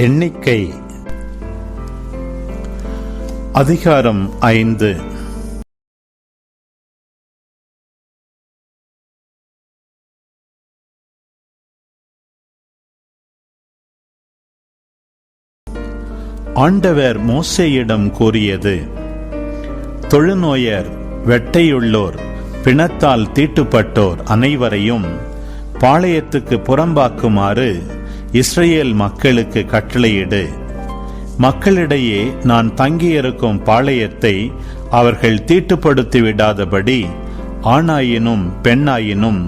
எண்ணிக்கை அதிகாரம் 5. ஆண்டவர் மோசேயிடம் கூறியது: தொழுநோயர், வெட்டையுள்ளோர், பிணத்தால் தீட்டுப்பட்டோர் அனைவரையும் பாளையத்துக்கு புறம்பாக்குமாறு இஸ்ரவேல் மக்களுக்கு கட்டளையிடு. மக்களிடையே நான் தங்கியிருக்கும் பாளையத்தை அவர்கள் தீட்டுப்படுத்தி விடாதபடி ஆணாயினும் பெண்ணாயினும்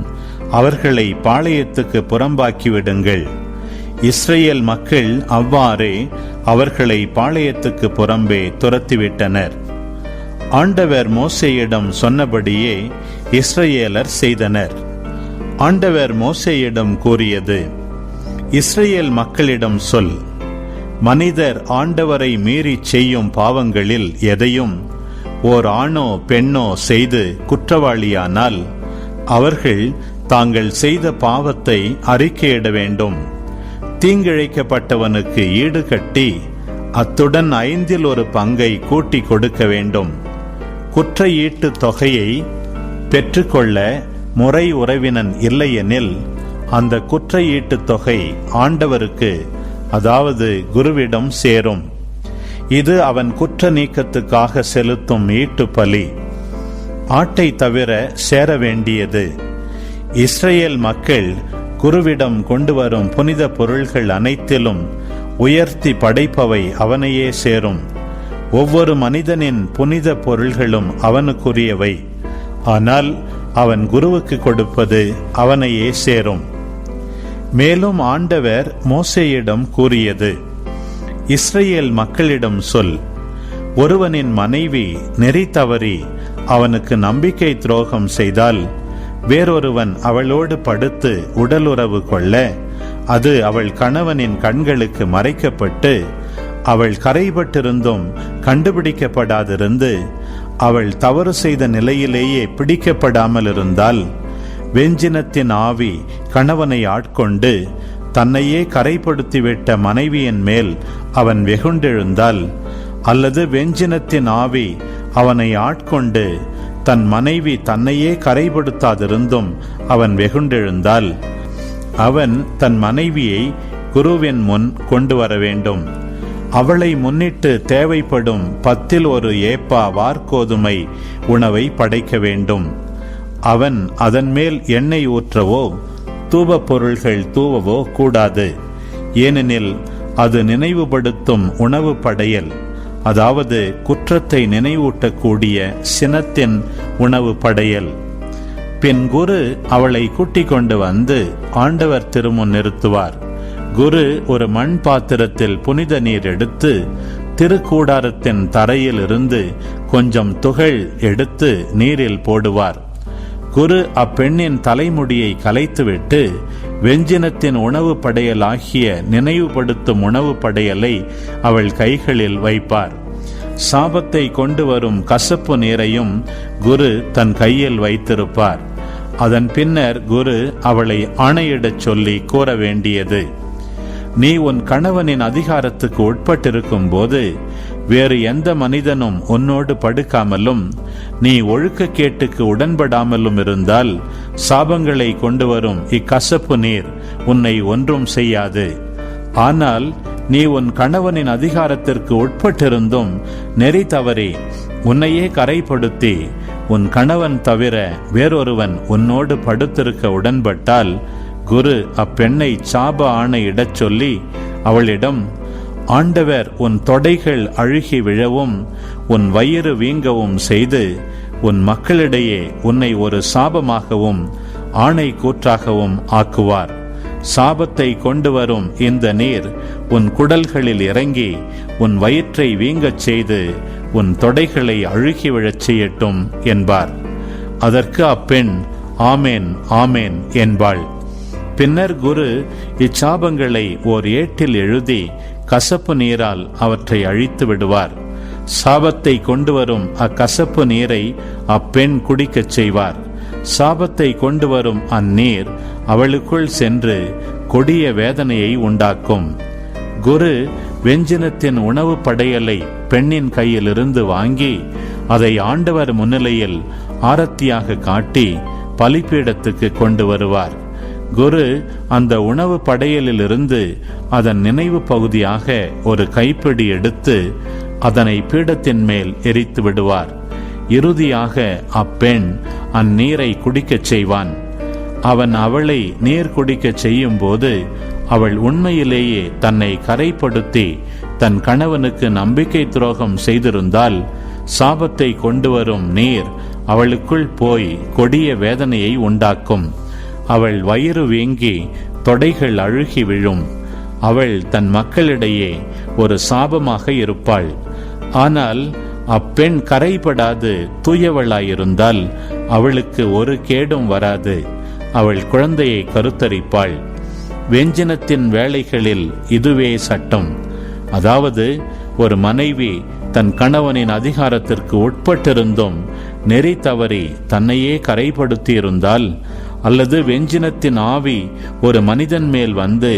அவர்களை பாளையத்துக்கு புறம்பாக்கிவிடுங்கள். இஸ்ரவேல் மக்கள் அவ்வாறே அவர்களை பாளையத்துக்கு புறம்பே துரத்திவிட்டனர். ஆண்டவர் மோசேயிடம் சொன்னபடியே இஸ்ரவேலர் செய்தனர். ஆண்டவர் மோசேயிடம் கூறியது: இஸ்ரவேல் மக்களிடம் சொல், மனிதர் ஆண்டவரை மீறி செய்யும் பாவங்களில் எதையும் ஓர் ஆணோ பெண்ணோ செய்து குற்றவாளியானால் அவர்கள் தாங்கள் செய்த பாவத்தை அறிக்கையிட வேண்டும். தீங்கிழைக்கப்பட்டவனுக்கு ஈடு கட்டி அத்துடன் 5 பங்கை கூட்டி கொடுக்க வேண்டும். குற்ற ஈட்டு தொகையை பெற்றுக்கொள்ள முறை உறவினன் இல்லையெனில் அந்த குற்ற ஈட்டு தொகை ஆண்டவருக்கு, அதாவது குருவிடம் சேரும். இது அவன் குற்ற நீக்கத்துக்காக செலுத்தும் ஈட்டு பலி. ஆட்டை தவிர சேர வேண்டியது. இஸ்ரவேல் மக்கள் குருவிடம் கொண்டு வரும் புனித பொருள்கள் அனைத்திலும் உயர்த்தி படைப்பவை அவனையே சேரும். ஒவ்வொரு மனிதனின் புனித பொருள்களும் அவனுக்குரியவை. ஆனால் அவன் குருவுக்கு கொடுப்பது அவனையே சேரும். மேலும் ஆண்டவர் மோசேயிடம் கூறியது: இஸ்ரவேல் மக்களிடம் சொல், ஒருவனின் மனைவி நெறி தவறி அவனுக்கு நம்பிக்கை துரோகம் செய்தால் வேறொருவன் அவளோடு படுத்து உடலுறவு கொள்ள அது அவள் கணவனின் கண்களுக்கு மறைக்கப்பட்டு அவள் கரைபட்டிருந்தும் கண்டுபிடிக்கப்படாதிருந்து அவள் தவறு செய்த நிலையிலேயே பிடிக்கப்படாமல் இருந்தால், வெஞ்சினத்தின் ஆவி கணவனை ஆட்கொண்டு தன்னையே கரைப்படுத்திவிட்ட மனைவியின் மேல் அவன் வெகுண்டெழுந்தால், அல்லது வெஞ்சினத்தின் ஆவி அவனை ஆட்கொண்டு தன் மனைவி தன்னையே கரைப்படுத்தாதிருந்தும் அவன் வெகுண்டெழுந்தால், அவன் தன் மனைவியை குருவின் முன் கொண்டு வர வேண்டும். அவளை முன்னிட்டு தேவைப்படும் 10 ஏப்பா வார்கோதுமை உணவை படைக்க வேண்டும். அவன் அதன் மேல் எண்ணெய் ஊற்றவோ தூப பொருள்கள் தூவவோ கூடாது. ஏனெனில் அது நினைவுபடுத்தும் உணவு படையல், அதாவது குற்றத்தை நினைவூட்டக்கூடிய சினத்தின் உணவு படையல். பின் குரு அவளை கூட்டிக் கொண்டு வந்து ஆண்டவர் திருமுன் நிறுத்துவார். குரு ஒரு மண் பாத்திரத்தில் புனித நீர் எடுத்து திருக்கூடாரத்தின் தரையில் இருந்து கொஞ்சம் துகள் எடுத்து நீரில் போடுவார். குரு அப்பெண்ணின் தலைமுடியை கலைத்துவிட்டு வெஞ்சினத்தின் உணவு படையல் ஆகிய நினைவுபடுத்தும் உணவு படையலை அவள் கைகளில் வைப்பார். சாபத்தை கொண்டு வரும் கசப்பு நீரையும் குரு தன் கையில் வைத்திருப்பார். அதன் பின்னர் குரு அவளை ஆணையிடச் சொல்லி கூற வேண்டியது: நீ உன் கணவனின் அதிகாரத்துக்கு உட்பட்டிருக்கும் போது வேறு எந்த மனிதனும் உன்னோடு படுக்காமலும் நீ ஒழுக்கக்கேட்டுக்கு உடன்படாமலும் இருந்தால் சாபங்களை கொண்டு வரும் இக்கசப்பு நீர் உன்னை ஒன்றும் செய்யாது. ஆனால் நீ உன் கணவனின் அதிகாரத்திற்கு உட்பட்டிருந்தும் நெறி தவறி உன்னையே கரைப்படுத்தி உன் கணவன் தவிர வேறொருவன் உன்னோடு படுத்திருக்க உடன்பட்டால், குரு அப்பெண்ணை சாப ஆணையிடச் சொல்லி அவளிடம்: ஆண்டவர் உன் தொடைகள் அழுகி விழவும் உன் வயிறு வீங்கவும் செய்து உன் மக்களிடையே உன்னை ஒரு சாபமாகவும் ஆணை கூற்றாகவும் ஆக்குவார். சாபத்தை கொண்டு வரும் இந்த நீர் உன் குடல்களில் இறங்கி உன் வயிற்றை வீங்கச் செய்து உன் தொடைகளை அழுகி விழச் செய்யட்டும் என்பார். அதற்கு அப்பெண் ஆமேன் ஆமேன் என்பாள். பின்னர் குரு இச்சாபங்களை ஓர் ஏட்டில் எழுதி கசப்பு நீரால் அவற்றை அழித்து விடுவார். சாபத்தை கொண்டு வரும் அக்கசப்பு நீரை அப்பெண் குடிக்கச் செய்வார். சாபத்தை கொண்டு வரும் அந்நீர் அவளுக்குள் சென்று கொடிய வேதனையை உண்டாக்கும். குரு வெஞ்சினத்தின் உணவு படையலை பெண்ணின் கையிலிருந்து வாங்கி அதை ஆண்டவர் முன்னிலையில் ஆரத்தியாக காட்டி பலிபீடத்துக்கு கொண்டு வருவார். குரு அந்த உணவு படையலிலிருந்து அதன் நினைவு பகுதியாக ஒரு கைப்பிடி எடுத்து அதனை பீடத்தின் மேல் எரித்து விடுவார். இறுதியாக அப்பெண் அந்நீரை குடிக்கச் செய்வான். அவன் அவளை நீர் குடிக்கச் செய்யும் போது அவள் உண்மையிலேயே தன்னை கரைப்படுத்தி தன் கணவனுக்கு நம்பிக்கை துரோகம் செய்திருந்தால் சாபத்தை கொண்டு வரும் நீர் அவளுக்குள் போய் கொடிய வேதனையை உண்டாக்கும். அவள் வயிறு வீங்கி தொடைகள் அழுகி விழும். அவள் தன் மக்களிடையே ஒரு சாபமாக இருப்பாள். ஆனால் அப்பெண் கரைபடாது தூயவளாயிருந்தால் அவளுக்கு ஒரு கேடும் வராது. அவள் குழந்தையை கருத்தரிப்பாள். வெஞ்சினத்தின் வேளைகளில் இதுவே சட்டம். அதாவது ஒரு மனைவி தன் கணவனின் அதிகாரத்திற்கு உட்பட்டிருந்தும் நெறி தவறி தன்னையே கரைப்படுத்தியிருந்தால், அல்லது வெஞ்சினத்தின் ஆவி ஒரு மனிதன் மேல் வந்து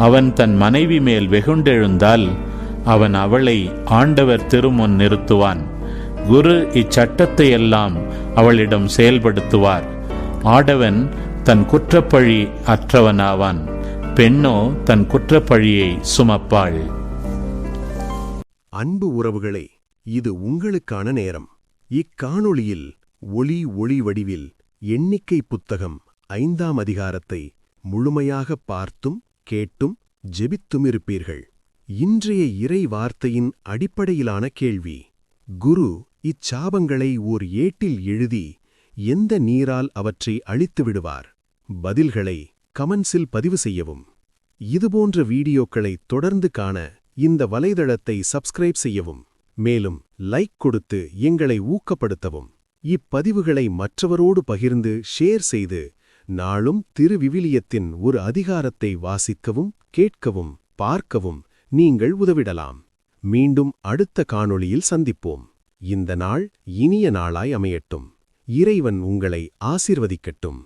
அவன் தன் மனைவி மேல் வெகுண்டெழுந்தால் அவன் அவளை ஆண்டவர் திருமுன் நிறுத்துவான். குரு இச்சட்டத்தை எல்லாம் அவளிடம் செயல்படுத்துவார். ஆடவன் தன் குற்றப்பழி அற்றவனாவான், பெண்ணோ தன் குற்றப்பழியை சுமப்பாள். அன்பு உறவுகளே, இது உங்களுக்கான நேரம். இக்காணொளியில் ஒளி வடிவில் எண்ணிக்கை புத்தகம் 5ஆம் அதிகாரத்தை முழுமையாக பார்த்தும் கேட்டும் ஜெபித்துமிருப்பீர்கள். இன்றைய இறை வார்த்தையின் அடிப்படையிலான கேள்வி: குரு இச்சாபங்களை ஓர் ஏட்டில் எழுதி எந்த நீரால் அவற்றை அழித்து விடுவார்? பதில்களை கமெண்ட்ஸில் பதிவு செய்யவும். இதுபோன்ற வீடியோக்களை தொடர்ந்து காண இந்த வலைதளத்தை சப்ஸ்கிரைப் செய்யவும். மேலும் லைக் கொடுத்து எங்களை ஊக்கப்படுத்தவும். இப்பதிவுகளை மற்றவரோடு பகிர்ந்து ஷேர் செய்து நாளும் திருவிவிலியத்தின் ஒரு அதிகாரத்தை வாசிக்கவும், கேட்கவும், பார்க்கவும் நீங்கள் உதவிடலாம். மீண்டும் அடுத்த காணொளியில் சந்திப்போம். இந்த நாள் இனிய நாளாய் அமையட்டும். இறைவன் உங்களை ஆசீர்வதிக்கட்டும்.